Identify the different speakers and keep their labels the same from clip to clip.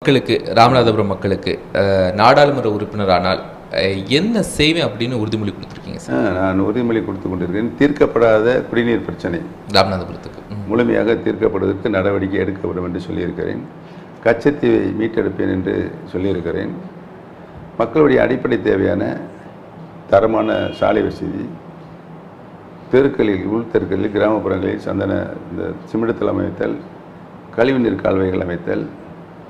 Speaker 1: மக்களுக்கு ராமநாதபுரம் மக்களுக்கு நாடாளுமன்ற உறுப்பினரானால் என்ன செய்வேன் அப்படின்னு உறுதிமொழி கொடுத்துருக்கீங்க சார்?
Speaker 2: நான் உறுதிமொழி கொடுத்து கொண்டிருக்கேன். தீர்க்கப்படாத குடிநீர் பிரச்சனை
Speaker 1: ராமநாதபுரத்துக்கு
Speaker 2: முழுமையாக தீர்க்கப்படுவதற்கு நடவடிக்கை எடுக்கப்படும் என்று சொல்லியிருக்கிறேன். கச்சத்தீவை மீட்டெடுப்பேன் என்று சொல்லியிருக்கிறேன். மக்களுடைய அடிப்படை தேவையான தரமான சாலை வசதி, தெருக்களில் உள்தெருக்களில் கிராமப்புறங்களில் இந்த சிமிடத்தல் அமைத்தல், கழிவுநீர் கால்வாய்கள் அமைத்தல்,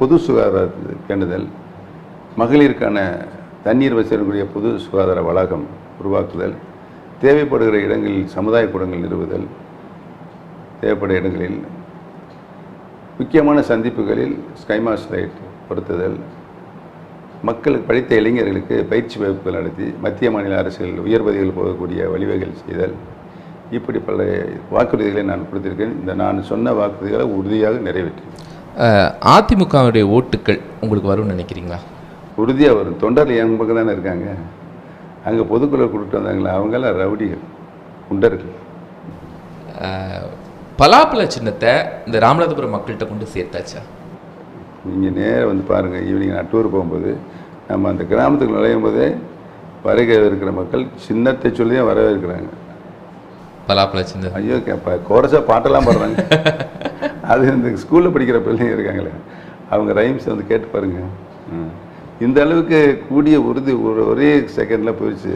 Speaker 2: பொது சுகாதார பேணுதல், மகளிருக்கான தண்ணீர் வசதிக்கூடிய பொது சுகாதார வளாகம் உருவாக்குதல், தேவைப்படுகிற இடங்களில் சமுதாய கூடங்கள் நிறுவுதல், தேவைப்பட இடங்களில் முக்கியமான சந்திப்புகளில் ஸ்கைமாஸ் லைட் பொருத்துதல், மக்களுக்கு படித்த இளைஞர்களுக்கு பயிற்சி வகுப்புகள் நடத்தி மத்திய மாநில அரசுகள் உயர்பதிகள் போகக்கூடிய வழிவகைகள் செய்தல், இப்படி பல வாக்குறுதிகளை நான் கொடுத்திருக்கேன். இந்த நான் சொன்ன வாக்குறுதிகளை உறுதியாக நிறைவேற்றேன்.
Speaker 1: அதிமுகவுடைய ஓட்டுக்கள் உங்களுக்கு வரும்னு நினைக்கிறீங்களா?
Speaker 2: உறுதியாக வரும். தொண்டர்கள் என் பக்கம் தானே இருக்காங்க. அங்கே பொதுக்குழு கூப்பிட்டு வந்தாங்களா, அவங்களாம் ரவுடிகள், குண்டர்கள்.
Speaker 1: பலாப்பழ சின்னத்தை இந்த ராமநாதபுரம் மக்கள்கிட்ட கொண்டு சேர்த்தாச்சா?
Speaker 2: நீங்கள் நேராக வந்து பாருங்கள். ஈவினிங் நான் டூர் போகும்போது நம்ம அந்த கிராமத்துக்கு நுழையும் போதே வருகை இருக்கிற மக்கள் சின்னத்தை சொல்லி தான் வரவே இருக்கிறாங்க.
Speaker 1: பலாப்பழ சின்ன
Speaker 2: ஐயோ கோரஸாக பாட்டெல்லாம் பாடுறாங்க. அது இந்த ஸ்கூலில் படிக்கிற பிள்ளைங்க இருக்காங்களே, அவங்க ரைம்ஸ் வந்து கேட்டு பாருங்கள். இந்த அளவுக்கு கூடிய உறுதி ஒரே செகண்டில் போயிடுச்சு.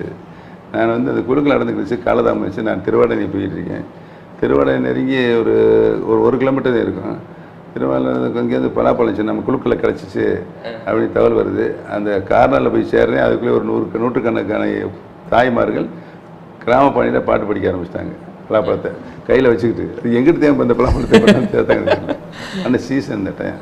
Speaker 2: நான் வந்து அந்த குழுக்கள் நடந்துக்கிடுச்சு, காலதாமதிச்சு. நான் திருவாடனை போயிட்டு இருக்கேன். திருவாடனை நெருங்கி ஒரு கிலோமீட்டர் தான் இருக்கும். திருவாரூருக்கு அங்கேருந்து பலாப்பழம் நம்ம குழுக்களை கிடச்சிச்சு அப்படின்னு தகவல் வருது. அந்த கார்னரில் போய் சேர்றேன். அதுக்குள்ளே ஒரு நூற்றுக்கணக்கான தாய்மார்கள் கிராம பாணியில் பாட்டு படிக்க ஆரம்பிச்சிட்டாங்க. பலாப்பழத்தை கையில் வச்சுக்கிட்டு, அது எங்கிட்ட தேவை அந்த பலாப்பழத்தை சேர்த்தாங்க. அந்த சீசன் இந்த டைம்.